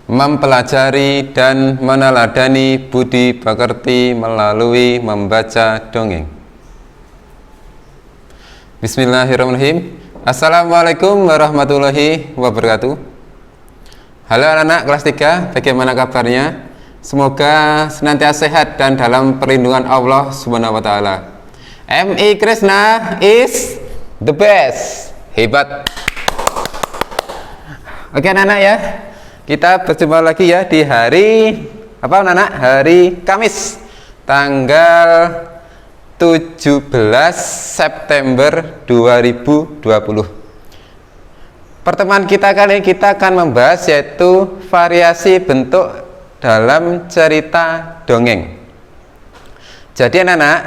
mempelajari dan meneladani budi pekerti melalui membaca dongeng. Bismillahirrahmanirrahim. Assalamualaikum warahmatullahi wabarakatuh. Halo anak-anak kelas 3, bagaimana kabarnya? Semoga senantiasa sehat dan dalam perlindungan Allah Subhanahu wa taala. MI Krishna is the best. Hebat. Oke anak-anak ya. Kita berjumpa lagi ya di hari apa anak-anak? Hari Kamis tanggal 17 September 2020. Pertemuan kita kali ini kita akan membahas yaitu variasi bentuk dalam cerita dongeng. Jadi anak-anak,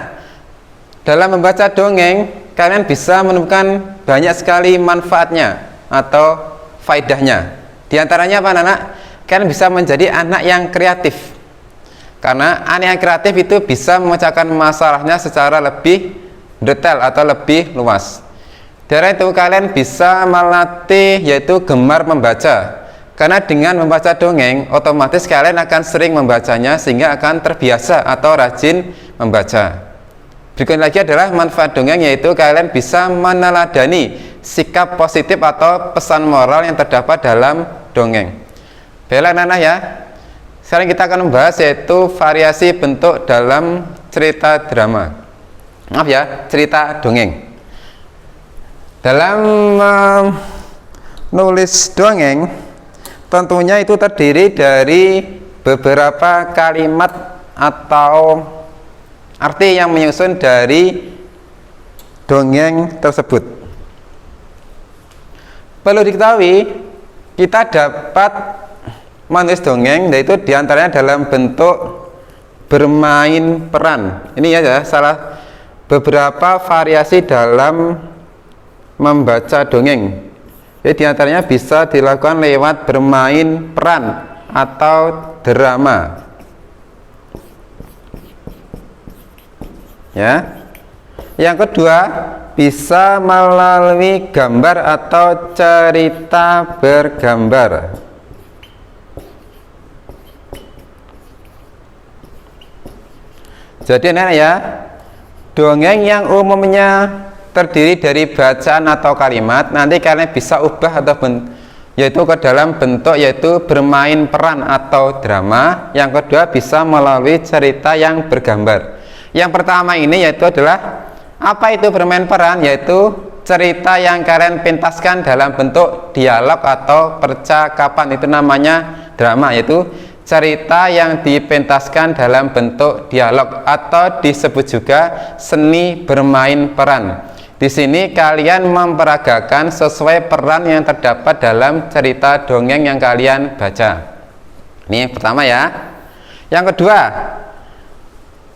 dalam membaca dongeng kalian bisa menemukan banyak sekali manfaatnya atau faedahnya. Di antaranya apa anak-anak? Kalian bisa menjadi anak yang kreatif. Karena anak yang kreatif itu bisa memecahkan masalahnya secara lebih detail atau lebih luas. Dari itu kalian bisa melatih yaitu gemar membaca. Karena dengan membaca dongeng, otomatis kalian akan sering membacanya sehingga akan terbiasa atau rajin membaca. Berikut lagi adalah manfaat dongeng, yaitu kalian bisa meneladani sikap positif atau pesan moral yang terdapat dalam dongeng. Baiklah anak-anak ya, sekarang kita akan membahas yaitu variasi bentuk dalam cerita drama. Maaf ya, cerita dongeng. Dalam menulis dongeng, tentunya itu terdiri dari beberapa kalimat atau arti yang menyusun dari dongeng tersebut. Perlu diketahui, kita dapat menulis dongeng yaitu diantaranya dalam bentuk bermain peran. Ini ya salah beberapa variasi dalam membaca dongeng. Jadi diantaranya bisa dilakukan lewat bermain peran atau drama. Ya. Yang kedua, bisa melalui gambar atau cerita bergambar. Jadi anak ya, dongeng yang umumnya terdiri dari bacaan atau kalimat, nanti kalian bisa ubah atau yaitu ke dalam bentuk yaitu bermain peran atau drama. Yang kedua bisa melalui cerita yang bergambar. Yang pertama ini yaitu adalah apa itu bermain peran, yaitu cerita yang kalian pentaskan dalam bentuk dialog atau percakapan, itu namanya drama, yaitu cerita yang dipentaskan dalam bentuk dialog atau disebut juga seni bermain peran. Di sini kalian memperagakan sesuai peran yang terdapat dalam cerita dongeng yang kalian baca. Ini yang pertama ya. Yang kedua,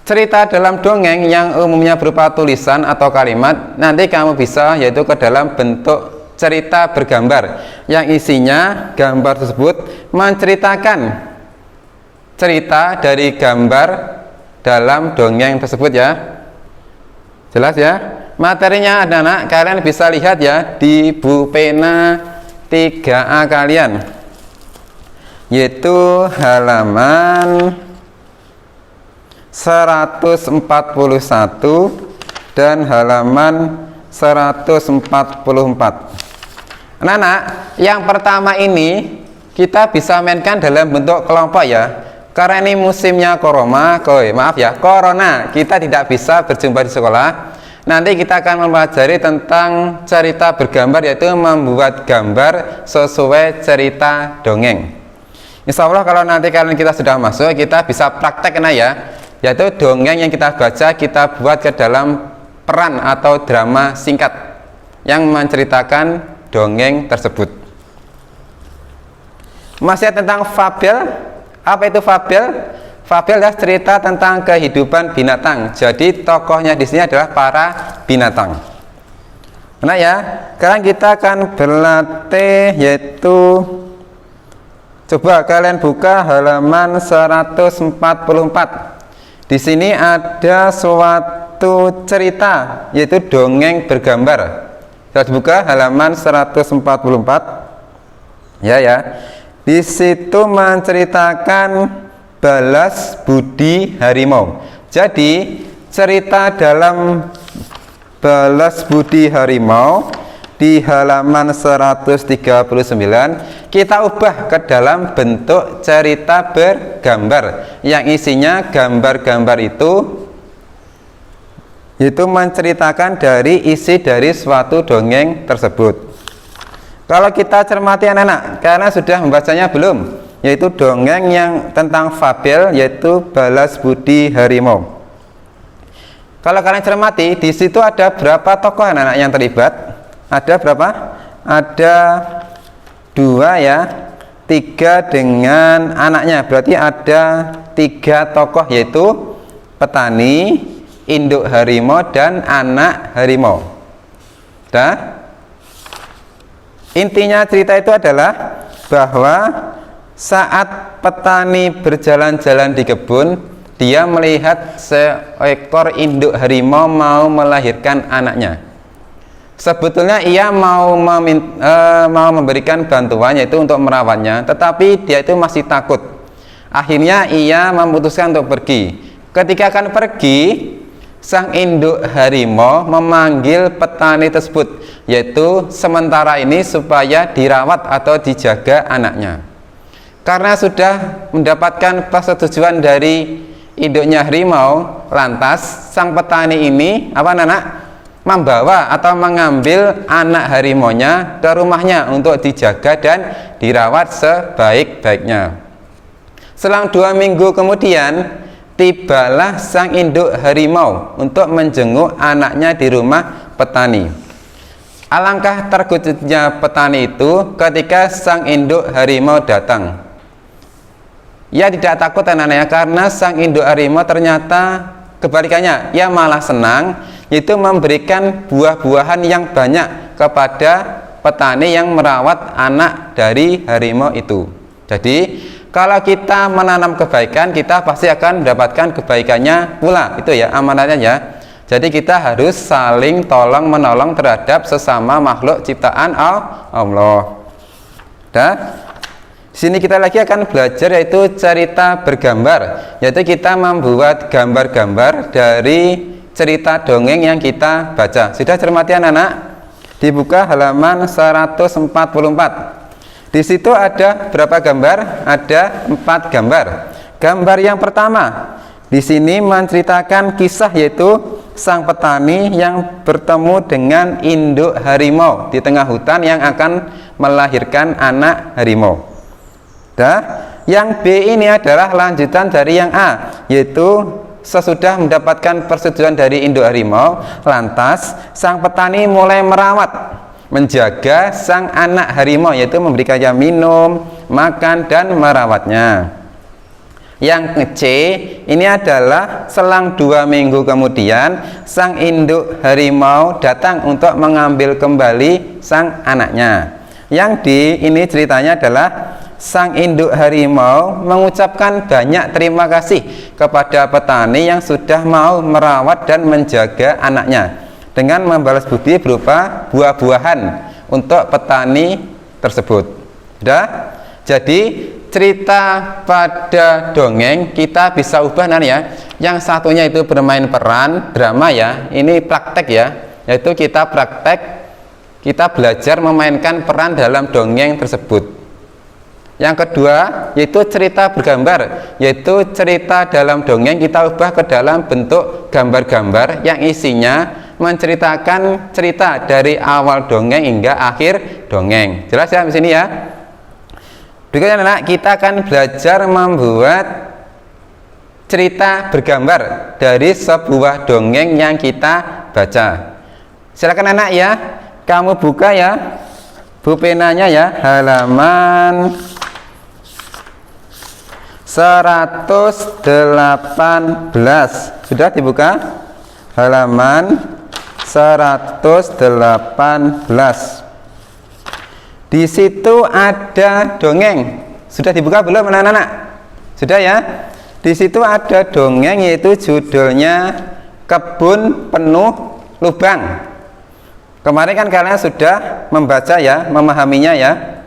cerita dalam dongeng yang umumnya berupa tulisan atau kalimat, nanti kamu bisa yaitu ke dalam bentuk cerita bergambar yang isinya gambar tersebut menceritakan cerita dari gambar dalam dongeng tersebut ya. Jelas ya? Materinya anak-anak kalian bisa lihat ya di buku pena 3A kalian, yaitu halaman 141 dan halaman 144. Anak-anak, yang pertama ini kita bisa mainkan dalam bentuk kelompok ya. Karena ini musimnya corona, corona, kita tidak bisa berjumpa di sekolah. Nanti kita akan mempelajari tentang cerita bergambar, yaitu membuat gambar sesuai cerita dongeng. Insya Allah kalau nanti kita sudah masuk, kita bisa praktek ya, yaitu dongeng yang kita baca kita buat ke dalam peran atau drama singkat yang menceritakan dongeng tersebut. Masih tentang fabel. Apa itu fabel? Fabel adalah cerita tentang kehidupan binatang. Jadi tokohnya di sini adalah para binatang. Nah ya, sekarang kita akan berlatih yaitu coba kalian buka halaman 144. Di sini ada suatu cerita yaitu dongeng bergambar. Kita buka halaman 144. Ya. Di situ menceritakan balas budi harimau. Jadi cerita dalam balas budi harimau di halaman 139 kita ubah ke dalam bentuk cerita bergambar yang isinya gambar-gambar itu menceritakan dari isi dari suatu dongeng tersebut. Kalau kita cermati anak-anak, karena sudah membacanya belum, yaitu dongeng yang tentang fabel, yaitu balas budi harimau. Kalau kalian cermati, di situ ada berapa tokoh anak-anak yang terlibat? Ada berapa? Ada 2 ya, 3 dengan anaknya, berarti ada 3 tokoh, yaitu petani, induk harimau, dan anak harimau. Dah? Intinya cerita itu adalah bahwa saat petani berjalan-jalan di kebun, dia melihat seekor induk harimau mau melahirkan anaknya. Sebetulnya ia mau memberikan bantuan, yaitu untuk merawatnya, tetapi dia itu masih takut. Akhirnya ia memutuskan untuk pergi. Ketika akan pergi, sang induk harimau memanggil petani tersebut, yaitu sementara ini supaya dirawat atau dijaga anaknya. Karena sudah mendapatkan persetujuan dari induknya harimau, lantas sang petani ini membawa atau mengambil anak harimaunya ke rumahnya untuk dijaga dan dirawat sebaik-baiknya. Selang 2 minggu kemudian, tibalah sang induk harimau untuk menjenguk anaknya di rumah petani. Alangkah terkejutnya petani itu ketika sang induk harimau datang. Ia tidak takut anak-anaknya, karena sang induk harimau ternyata kebalikannya, ia malah senang, yaitu memberikan buah-buahan yang banyak kepada petani yang merawat anak dari harimau itu. Jadi kalau kita menanam kebaikan, kita pasti akan mendapatkan kebaikannya pula. Itu ya amanatnya ya. Jadi kita harus saling tolong menolong terhadap sesama makhluk ciptaan Allah. Dan sini kita lagi akan belajar yaitu cerita bergambar, yaitu kita membuat gambar-gambar dari cerita dongeng yang kita baca. Sudah cermati anak-anak? Dibuka halaman 144. Di situ ada berapa gambar? Ada 4 gambar. Gambar yang pertama di sini menceritakan kisah, yaitu sang petani yang bertemu dengan induk harimau di tengah hutan yang akan melahirkan anak harimau. Yang B ini adalah lanjutan dari yang A, yaitu sesudah mendapatkan persetujuan dari induk harimau, lantas sang petani mulai merawat, menjaga sang anak harimau, yaitu memberikannya minum, makan, dan merawatnya. Yang C ini adalah selang 2 minggu kemudian sang induk harimau datang untuk mengambil kembali sang anaknya. Yang D ini ceritanya adalah sang induk harimau mengucapkan banyak terima kasih kepada petani yang sudah mau merawat dan menjaga anaknya dengan membalas budi berupa buah-buahan untuk petani tersebut. Jadi cerita pada dongeng kita bisa ubah ya. Yang satunya itu bermain peran drama ya. Ini praktek ya. Yaitu kita praktek, kita belajar memainkan peran dalam dongeng tersebut. Yang kedua yaitu cerita bergambar, yaitu cerita dalam dongeng kita ubah ke dalam bentuk gambar-gambar yang isinya menceritakan cerita dari awal dongeng hingga akhir dongeng. Jelas ya di sini ya. Berikutnya anak, kita akan belajar membuat cerita bergambar dari sebuah dongeng yang kita baca. Silakan anak ya, kamu buka ya bupenanya ya, halaman 118. Sudah dibuka? Halaman 118. Di situ ada dongeng. Sudah dibuka belum anak-anak? Sudah ya? Di situ ada dongeng, yaitu judulnya Kebun Penuh Lubang. Kemarin kan kalian sudah membaca ya, memahaminya ya.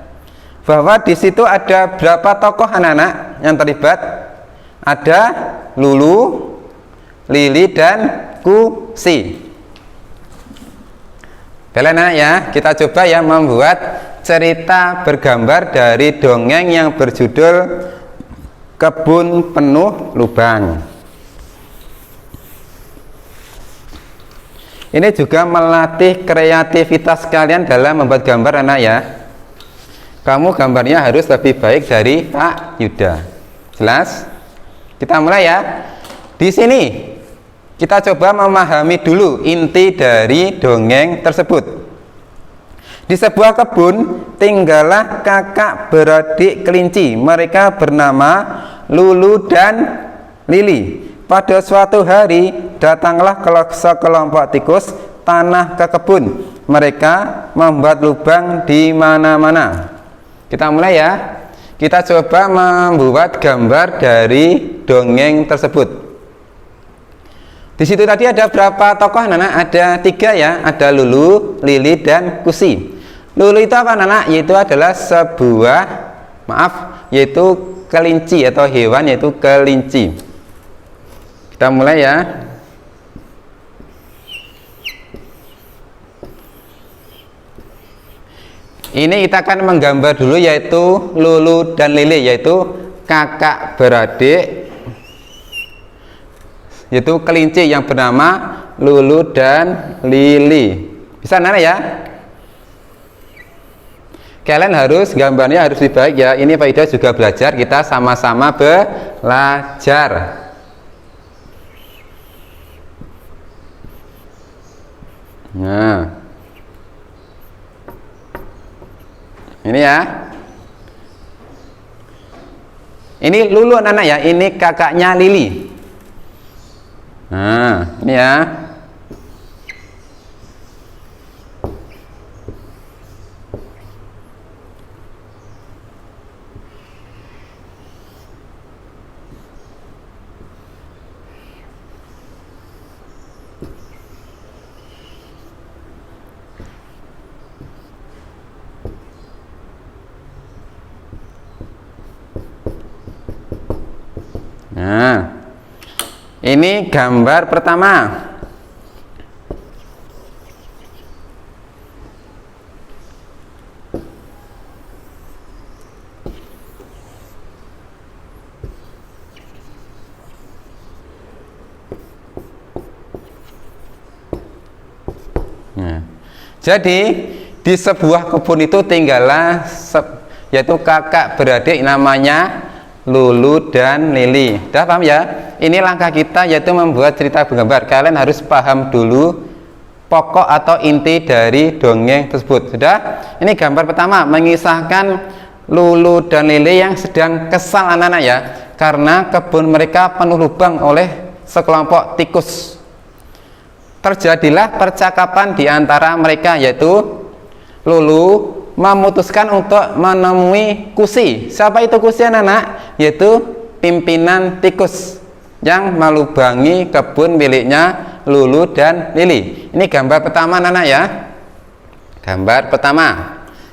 bahwa di situ ada berapa tokoh anak-anak yang terlibat? Ada Lulu, Lili, dan Kusi. Kalian ya, kita coba ya membuat cerita bergambar dari dongeng yang berjudul Kebun Penuh Lubang. Ini juga melatih kreativitas kalian dalam membuat gambar anak ya. Kamu gambarnya harus lebih baik dari Pak Yuda. Jelas? Kita mulai ya. Di sini kita coba memahami dulu inti dari dongeng tersebut. Di sebuah kebun tinggallah kakak beradik kelinci. Mereka bernama Lulu dan Lili. Pada suatu hari datanglah sekelompok tikus tanah ke kebun. Mereka membuat lubang di mana-mana. Kita mulai ya. Kita coba membuat gambar dari dongeng tersebut. Di situ tadi ada berapa tokoh anak-anak? Ada 3 ya. Ada Lulu, Lili, dan Kusi. Lulu itu apa anak-anak? Yaitu adalah yaitu kelinci atau hewan, yaitu kelinci. Kita mulai ya. Ini kita akan menggambar dulu yaitu Lulu dan Lili, yaitu kakak beradik, yaitu kelinci yang bernama Lulu dan Lili. Bisa anak ya? Kalian harus gambarnya harus lebih baik ya. Ini Pak Ida juga belajar, kita sama-sama belajar. Nah, ini ya. Ini Lulu anak-anak ya. Ini kakaknya Lili. Nah, ini ya. Nah, ini gambar pertama. Nah, jadi di sebuah kebun itu tinggallah yaitu kakak beradik namanya Lulu dan Lili. Sudah paham ya? Ini langkah kita yaitu membuat cerita bergambar. Kalian harus paham dulu pokok atau inti dari dongeng tersebut. Sudah? Ini gambar pertama mengisahkan Lulu dan Lili yang sedang kesal anak-anak ya, karena kebun mereka penuh lubang oleh sekelompok tikus. Terjadilah percakapan di antara mereka, yaitu Lulu memutuskan untuk menemui Kusi. Siapa itu Kusi anak-anak? Yaitu pimpinan tikus yang melubangi kebun miliknya Lulu dan Lili. Ini gambar pertama anak-anak ya. Gambar pertama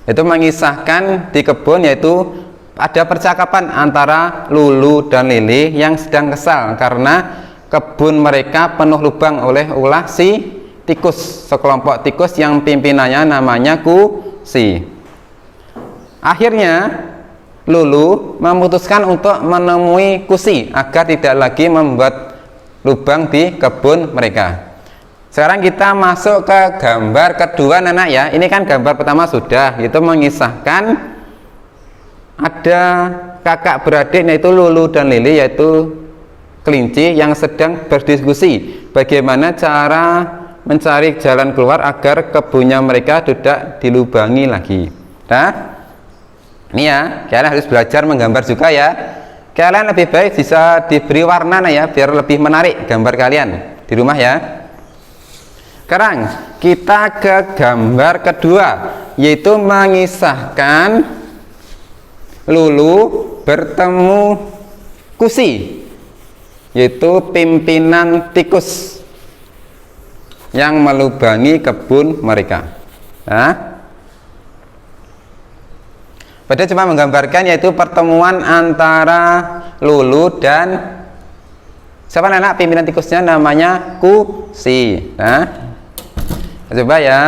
itu mengisahkan di kebun, yaitu ada percakapan antara Lulu dan Lili yang sedang kesal karena kebun mereka penuh lubang oleh ulah si tikus, sekelompok tikus yang pimpinannya namanya Kusi. Akhirnya Lulu memutuskan untuk menemui Kusi agar tidak lagi membuat lubang di kebun mereka. Sekarang kita masuk ke gambar kedua anak ya. Ini kan gambar pertama sudah, itu mengisahkan ada kakak beradik yaitu Lulu dan Lili, yaitu kelinci yang sedang berdiskusi bagaimana cara mencari jalan keluar agar kebunnya mereka tidak dilubangi lagi. Nah, ini ya, kalian harus belajar menggambar juga ya. Kalian lebih baik bisa diberi warna ya, biar lebih menarik gambar kalian di rumah ya. Sekarang kita ke gambar kedua, yaitu mengisahkan Lulu bertemu Kusi, yaitu pimpinan tikus yang melubangi kebun mereka. Nah, Padahal cuma menggambarkan yaitu pertemuan antara Lulu dan siapa anak pimpinan tikusnya, namanya Kusi. Nah, coba ya.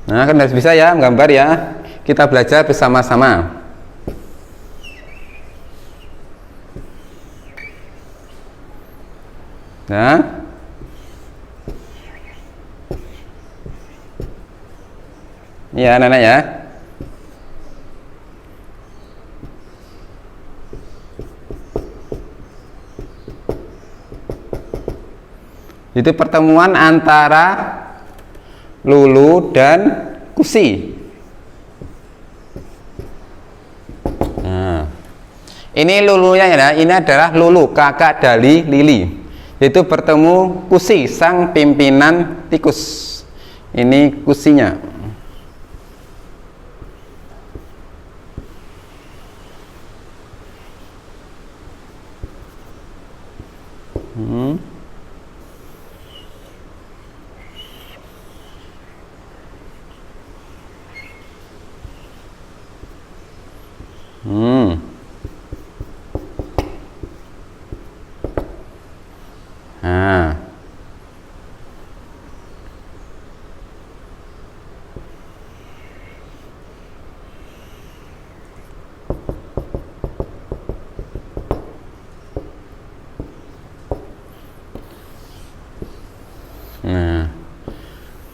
Nah, kan harus bisa ya menggambar ya. Kita belajar bersama-sama. Nah, ya anak-anak ya. Itu pertemuan antara Lulu dan Kusi. Nah, ini Lulunya ya, ini adalah Lulu, kakak dari Lili. Itu bertemu Kusi, sang pimpinan tikus. Ini Kusinya. Hmm. Nah. Nah,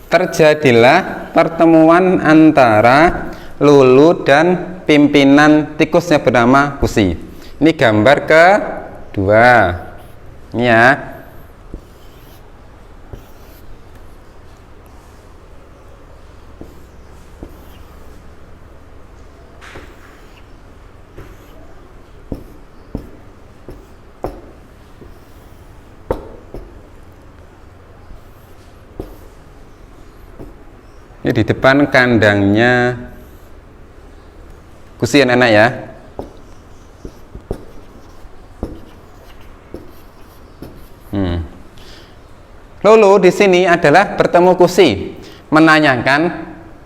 terjadilah pertemuan antara Lulu dan pimpinan tikusnya bernama Kusi. Ini gambar kedua. Ini ya. Ini di depan kandangnya Kusi anak-anak ya. Lulu di sini adalah bertemu Kusi, menanyakan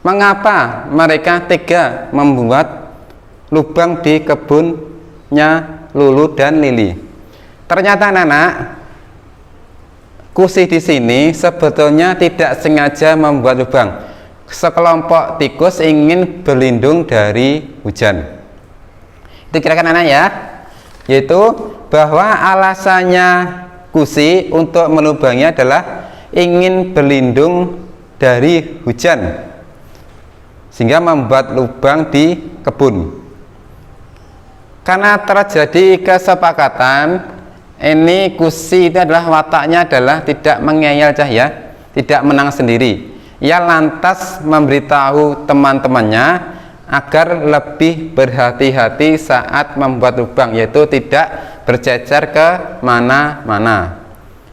mengapa mereka tega membuat lubang di kebunnya Lulu dan Lili. Ternyata anak-anak, Kusi di sini sebetulnya tidak sengaja membuat lubang. Sekelompok tikus ingin berlindung dari hujan. Itu kira-kira anak ya, yaitu bahwa alasannya Kusi untuk melubangi adalah ingin berlindung dari hujan, sehingga membuat lubang di kebun. Karena terjadi kesepakatan, ini Kusi itu adalah wataknya adalah tidak mengeyel cahaya, tidak menang sendiri. Ia lantas memberitahu teman-temannya agar lebih berhati-hati saat membuat lubang, yaitu tidak bercecer ke mana-mana.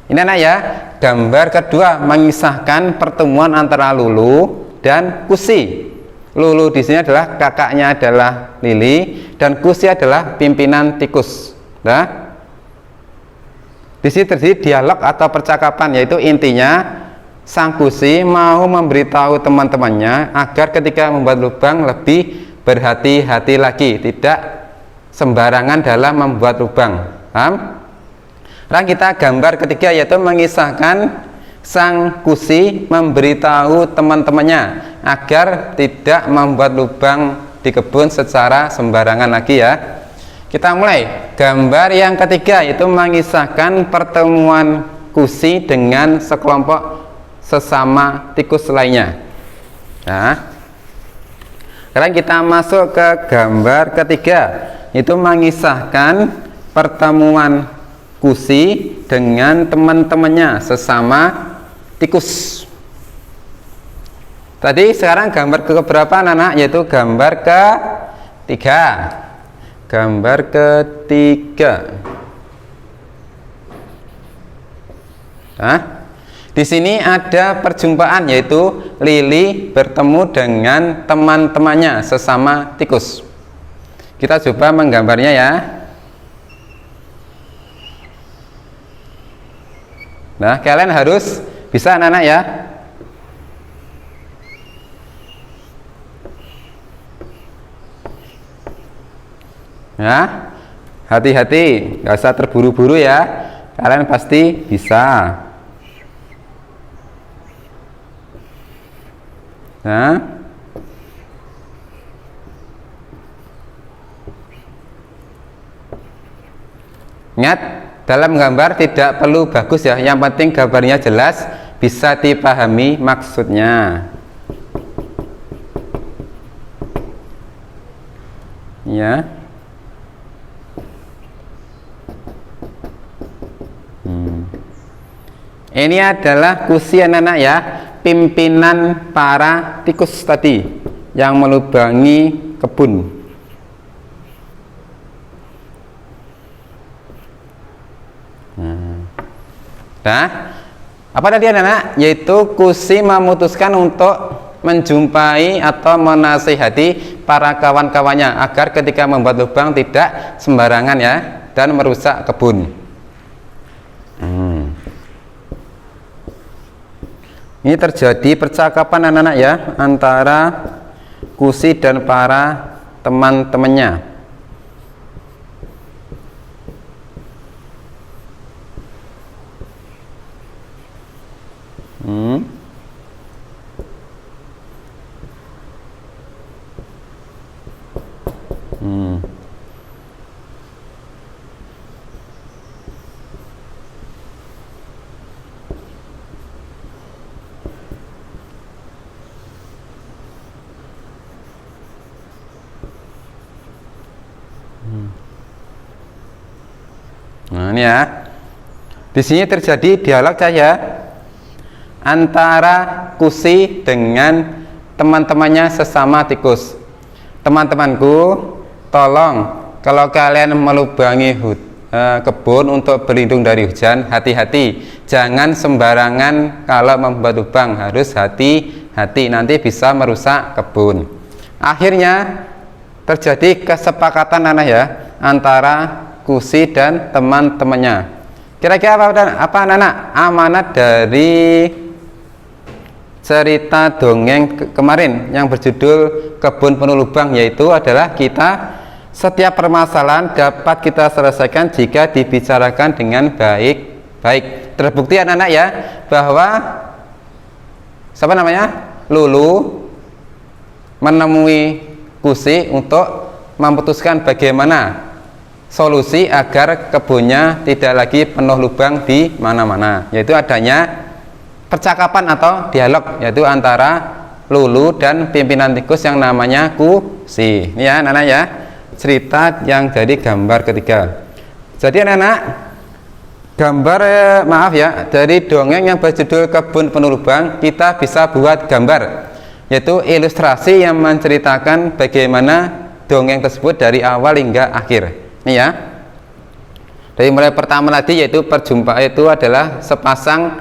Ini anak ya, gambar kedua mengisahkan pertemuan antara Lulu dan Kusi. Lulu di sini adalah kakaknya adalah Lili dan Kusi adalah pimpinan tikus. Nah, di sini terjadi dialog atau percakapan, yaitu intinya sang Kusi mau memberitahu teman-temannya agar ketika membuat lubang lebih berhati-hati lagi, tidak sembarangan dalam membuat lubang. Paham? Sekarang kita gambar ketiga, yaitu mengisahkan sang Kusi memberitahu teman-temannya agar tidak membuat lubang di kebun secara sembarangan lagi ya. Kita mulai gambar yang ketiga, yaitu mengisahkan pertemuan Kusi dengan sekelompok sesama tikus lainnya. Nah, sekarang kita masuk ke gambar ketiga, itu mengisahkan pertemuan Kusi dengan teman-temannya sesama tikus. Tadi sekarang gambar ke berapa anak-anak? Yaitu gambar ketiga. Gambar ketiga. Nah, di sini ada perjumpaan, yaitu Lili bertemu dengan teman-temannya sesama tikus. Kita coba menggambarnya ya. Nah, kalian harus bisa anak-anak ya. Nah, hati-hati, nggak usah terburu-buru ya. Kalian pasti bisa. Nah, ingat, dalam gambar tidak perlu bagus ya. Yang penting gambarnya jelas, bisa dipahami maksudnya. Ya. Ini adalah kursi anak-anak ya, pimpinan para tikus tadi yang melubangi kebun. Nah, apa tadi anak-anak? Yaitu kursi memutuskan untuk menjumpai atau menasihati para kawan-kawannya agar ketika membuat lubang tidak sembarangan ya dan merusak kebun. Ini terjadi percakapan anak-anak ya antara kursi dan para teman-temannya. Nah, ini ya. Di sini terjadi dialog saya antara kursi dengan teman-temannya sesama tikus. Teman-temanku, tolong kalau kalian melubangi kebun untuk berlindung dari hujan, hati-hati. Jangan sembarangan kalau membuat lubang, harus hati-hati, nanti bisa merusak kebun. Akhirnya terjadi kesepakatan anak ya antara kursi dan teman-temannya. Kira-kira apa anak-anak amanat dari cerita dongeng kemarin yang berjudul Kebun Penuh Lubang, yaitu adalah kita setiap permasalahan dapat kita selesaikan jika dibicarakan dengan baik-baik. Terbukti anak-anak ya bahwa siapa namanya? Lulu menemui kursi untuk memutuskan bagaimana solusi agar kebunnya tidak lagi penuh lubang di mana-mana, yaitu adanya percakapan atau dialog, yaitu antara Lulu dan pimpinan tikus yang namanya kursi. Ini ya anak-anak ya, cerita yang jadi gambar ketiga. Jadi anak-anak, gambar maaf ya, dari dongeng yang berjudul Kebun Penuh Lubang kita bisa buat gambar, yaitu ilustrasi yang menceritakan bagaimana dongeng tersebut dari awal hingga akhir. Ini ya, dari mulai pertama tadi yaitu perjumpaan itu adalah sepasang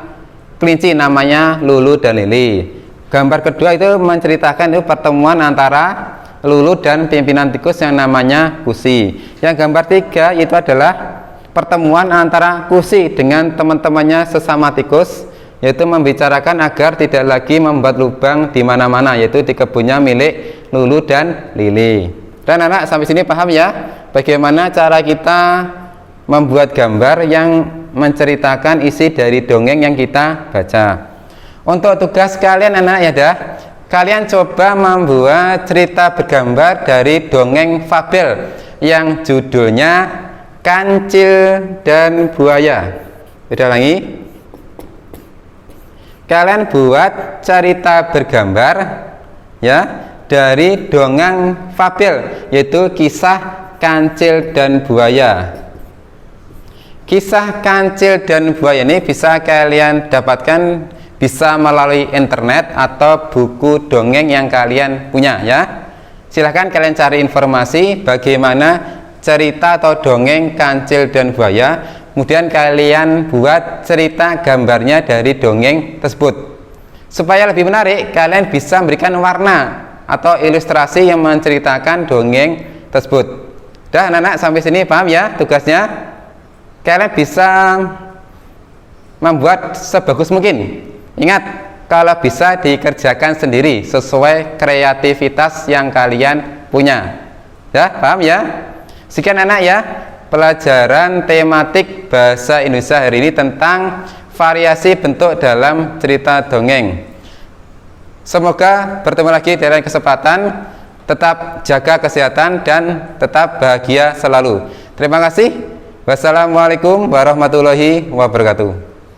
kelinci namanya Lulu dan Lili. Gambar kedua itu menceritakan itu pertemuan antara Lulu dan pimpinan tikus yang namanya Kursi. Yang gambar tiga itu adalah pertemuan antara Kursi dengan teman-temannya sesama tikus, yaitu membicarakan agar tidak lagi membuat lubang di mana-mana, yaitu di kebunnya milik Lulu dan Lili. Dan anak sampai sini paham ya bagaimana cara kita membuat gambar yang menceritakan isi dari dongeng yang kita baca. Untuk tugas kalian anak ya dah, kalian coba membuat cerita bergambar dari dongeng fabel yang judulnya Kancil dan Buaya. Udah lagi, kalian buat cerita bergambar ya dari dongeng fabel, yaitu kisah Kancil dan Buaya. Kisah Kancil dan Buaya ini bisa kalian dapatkan bisa melalui internet atau buku dongeng yang kalian punya ya. Silahkan kalian cari informasi bagaimana cerita atau dongeng Kancil dan Buaya, kemudian kalian buat cerita gambarnya dari dongeng tersebut. Supaya lebih menarik, kalian bisa memberikan warna atau ilustrasi yang menceritakan dongeng tersebut. Dah anak-anak sampai sini paham ya tugasnya? Kalian bisa membuat sebagus mungkin. Ingat, kalau bisa dikerjakan sendiri sesuai kreativitas yang kalian punya. Ya, paham ya? Sekian anak ya, pelajaran tematik bahasa Indonesia hari ini tentang variasi bentuk dalam cerita dongeng. Semoga bertemu lagi di lain kesempatan. Tetap jaga kesehatan dan tetap bahagia selalu. Terima kasih. Wassalamualaikum warahmatullahi wabarakatuh.